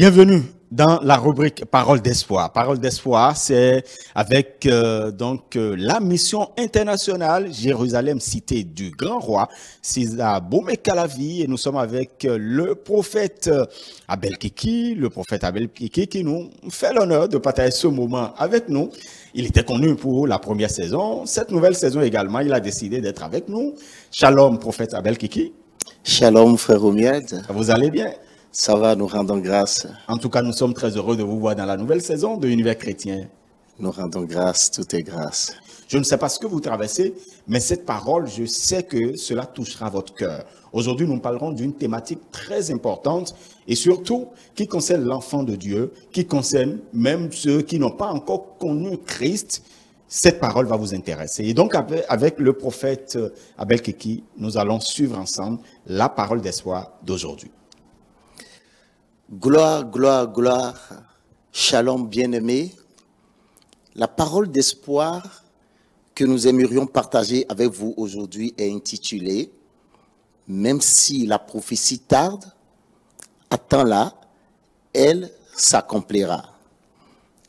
Bienvenue dans la rubrique Parole d'espoir. Parole d'espoir, c'est avec la mission internationale Jérusalem, cité du grand roi, César Boumé-Calavi, et nous sommes avec le prophète Abel Kiki, qui nous fait l'honneur de partager ce moment avec nous. Il était connu pour la première saison. Cette nouvelle saison également, il a décidé d'être avec nous. Shalom, prophète Abel Kiki. Shalom, frère Omied. Vous allez bien? Ça va, nous rendons grâce. En tout cas, nous sommes très heureux de vous voir dans la nouvelle saison de l'Univers chrétien. Nous rendons grâce, tout est grâce. Je ne sais pas ce que vous traversez, mais cette parole, je sais que cela touchera votre cœur. Aujourd'hui, nous parlerons d'une thématique très importante et surtout qui concerne l'enfant de Dieu, qui concerne même ceux qui n'ont pas encore connu Christ. Cette parole va vous intéresser. Et donc, avec le prophète Abel Kiki, nous allons suivre ensemble la parole d'espoir d'aujourd'hui. Gloire, gloire, gloire. Shalom, bien-aimés. La parole d'espoir que nous aimerions partager avec vous aujourd'hui est intitulée « Même si la prophétie tarde, attends-la, elle s'accomplira. »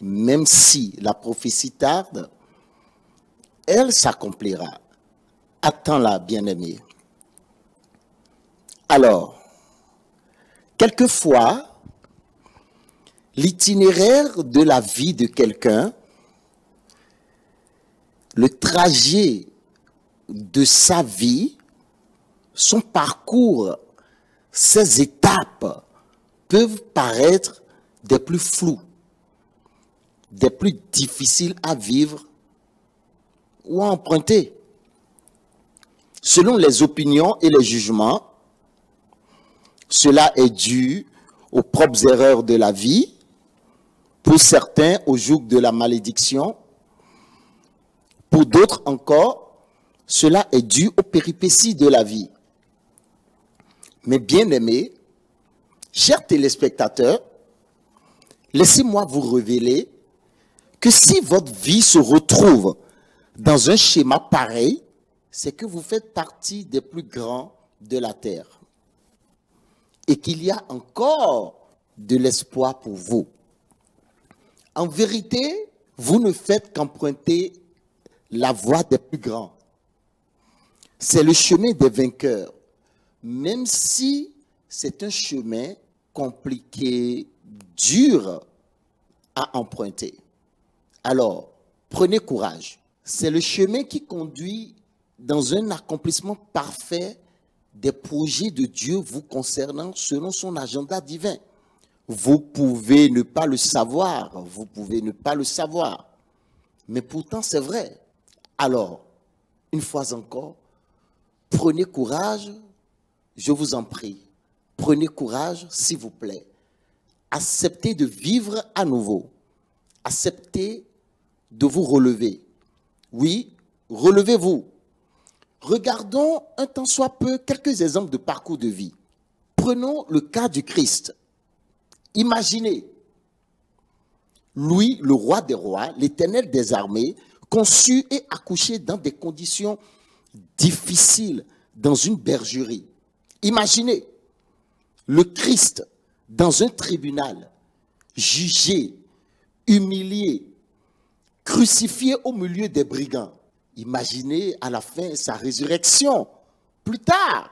Même si la prophétie tarde, elle s'accomplira. Attends-la, bien-aimés. Alors, quelquefois, l'itinéraire de la vie de quelqu'un, le trajet de sa vie, son parcours, ses étapes peuvent paraître des plus flous, des plus difficiles à vivre ou à emprunter. Selon les opinions et les jugements, cela est dû aux propres erreurs de la vie, pour certains au joug de la malédiction, pour d'autres encore, cela est dû aux péripéties de la vie. Mais bien aimés, chers téléspectateurs, laissez-moi vous révéler que si votre vie se retrouve dans un schéma pareil, c'est que vous faites partie des plus grands de la terre. Et qu'il y a encore de l'espoir pour vous. En vérité, vous ne faites qu'emprunter la voie des plus grands. C'est le chemin des vainqueurs, même si c'est un chemin compliqué, dur à emprunter. Alors, prenez courage. C'est le chemin qui conduit dans un accomplissement parfait des projets de Dieu vous concernant selon son agenda divin. Vous pouvez ne pas le savoir, vous pouvez ne pas le savoir, mais pourtant c'est vrai. Alors, une fois encore, prenez courage, je vous en prie. Prenez courage, s'il vous plaît. Acceptez de vivre à nouveau. Acceptez de vous relever. Oui, relevez-vous. Regardons un tant soit peu quelques exemples de parcours de vie. Prenons le cas du Christ. Imaginez, lui, le roi des rois, l'Éternel des armées, conçu et accouché dans des conditions difficiles dans une bergerie. Imaginez, le Christ dans un tribunal, jugé, humilié, crucifié au milieu des brigands. Imaginez à la fin sa résurrection, plus tard.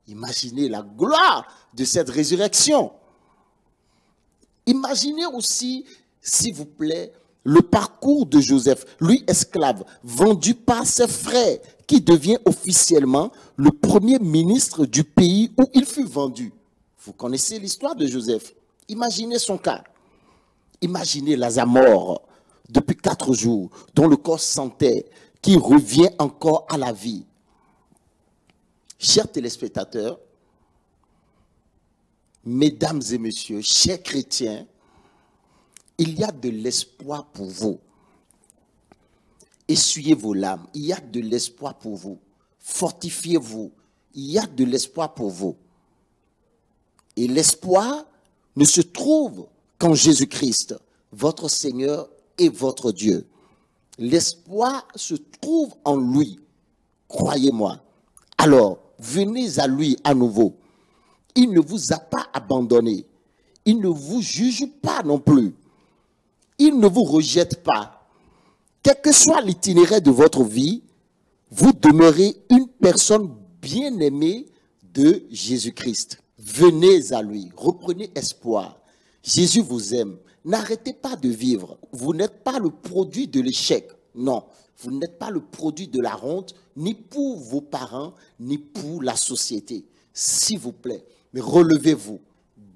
Imaginez la gloire de cette résurrection. Imaginez aussi, s'il vous plaît, le parcours de Joseph, lui esclave, vendu par ses frères, qui devient officiellement le premier ministre du pays où il fut vendu. Vous connaissez l'histoire de Joseph. Imaginez son cas. Imaginez Lazare mort depuis 4 jours, dont le corps sentait, qui revient encore à la vie. Chers téléspectateurs, mesdames et messieurs, chers chrétiens, il y a de l'espoir pour vous. Essuyez vos larmes, il y a de l'espoir pour vous. Fortifiez-vous, il y a de l'espoir pour vous. Et l'espoir ne se trouve qu'en Jésus-Christ, votre Seigneur et votre Dieu. L'espoir se trouve en lui, croyez-moi. Alors, venez à lui à nouveau. Il ne vous a pas abandonné. Il ne vous juge pas non plus. Il ne vous rejette pas. Quel que soit l'itinéraire de votre vie, vous demeurez une personne bien-aimée de Jésus-Christ. Venez à lui, reprenez espoir. Jésus vous aime. N'arrêtez pas de vivre. Vous n'êtes pas le produit de l'échec. Non, vous n'êtes pas le produit de la honte, ni pour vos parents, ni pour la société. S'il vous plaît, mais relevez-vous.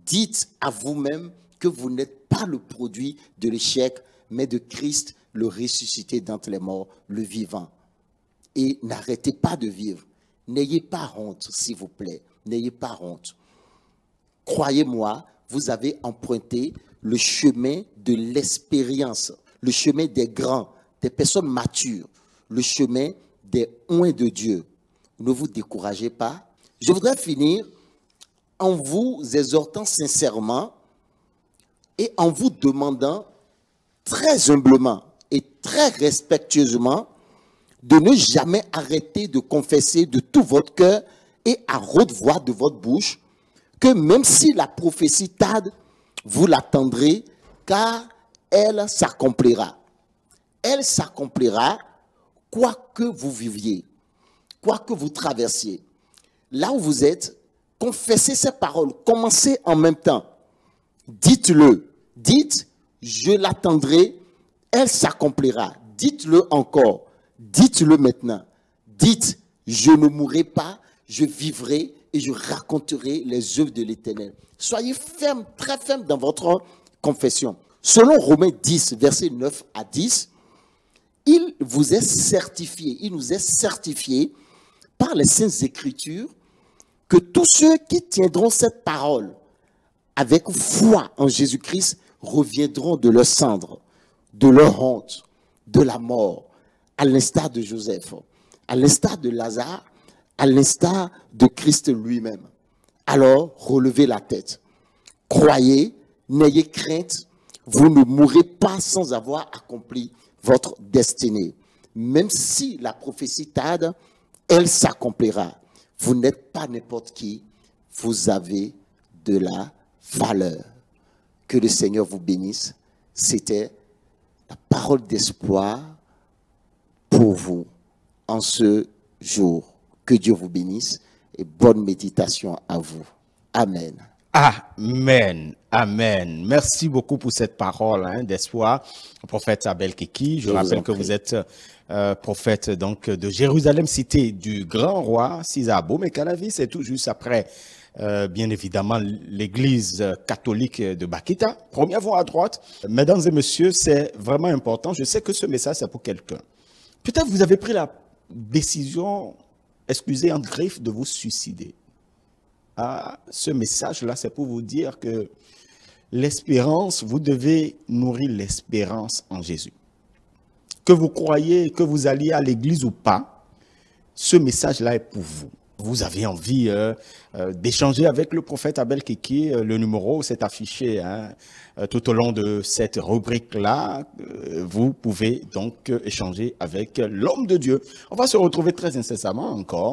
Dites à vous-même que vous n'êtes pas le produit de l'échec, mais de Christ, le ressuscité d'entre les morts, le vivant. Et n'arrêtez pas de vivre. N'ayez pas honte, s'il vous plaît. N'ayez pas honte. Croyez-moi, vous avez emprunté le chemin de l'expérience, le chemin des grands, des personnes matures, le chemin des oints de Dieu. Ne vous découragez pas. Je voudrais finir en vous exhortant sincèrement et en vous demandant très humblement et très respectueusement de ne jamais arrêter de confesser de tout votre cœur et à haute voix de votre bouche que même si la prophétie tarde, vous l'attendrez car elle s'accomplira. Elle s'accomplira quoi que vous viviez, quoi que vous traversiez. Là où vous êtes, confessez ces paroles, commencez en même temps. Dites-le, dites, je l'attendrai, elle s'accomplira. Dites-le encore, dites-le maintenant. Dites, je ne mourrai pas, je vivrai et je raconterai les œuvres de l'Éternel. Soyez ferme, très ferme dans votre confession. Selon Romains 10, versets 9 à 10, il vous est certifié, il nous est certifié par les Saintes Écritures que tous ceux qui tiendront cette parole avec foi en Jésus-Christ reviendront de leur cendre, de leur honte, de la mort, à l'instar de Joseph, à l'instar de Lazare, à l'instar de Christ lui-même. Alors, relevez la tête. Croyez, n'ayez crainte, vous ne mourrez pas sans avoir accompli votre destinée. Même si la prophétie tarde, elle s'accomplira. Vous n'êtes pas n'importe qui, vous avez de la valeur. Que le Seigneur vous bénisse. C'était la parole d'espoir pour vous en ce jour. Que Dieu vous bénisse et bonne méditation à vous. Amen. Amen, amen. Merci beaucoup pour cette parole d'espoir, prophète Abel Kiki. Je rappelle que vous êtes prophète donc de Jérusalem, cité du grand roi César Bomekalavi. C'est tout juste après, bien évidemment, l'église catholique de Bakita. Première voie à droite. Mesdames et messieurs, c'est vraiment important. Je sais que ce message, c'est pour quelqu'un. Peut-être vous avez pris la décision, excusez en griffe, de vous suicider. Ah, ce message-là, c'est pour vous dire que l'espérance, vous devez nourrir l'espérance en Jésus. Que vous croyez, que vous alliez à l'église ou pas, ce message-là est pour vous. Vous avez envie d'échanger avec le prophète Abel Kiki, le numéro s'est affiché tout au long de cette rubrique-là. Vous pouvez donc échanger avec l'homme de Dieu. On va se retrouver très incessamment encore.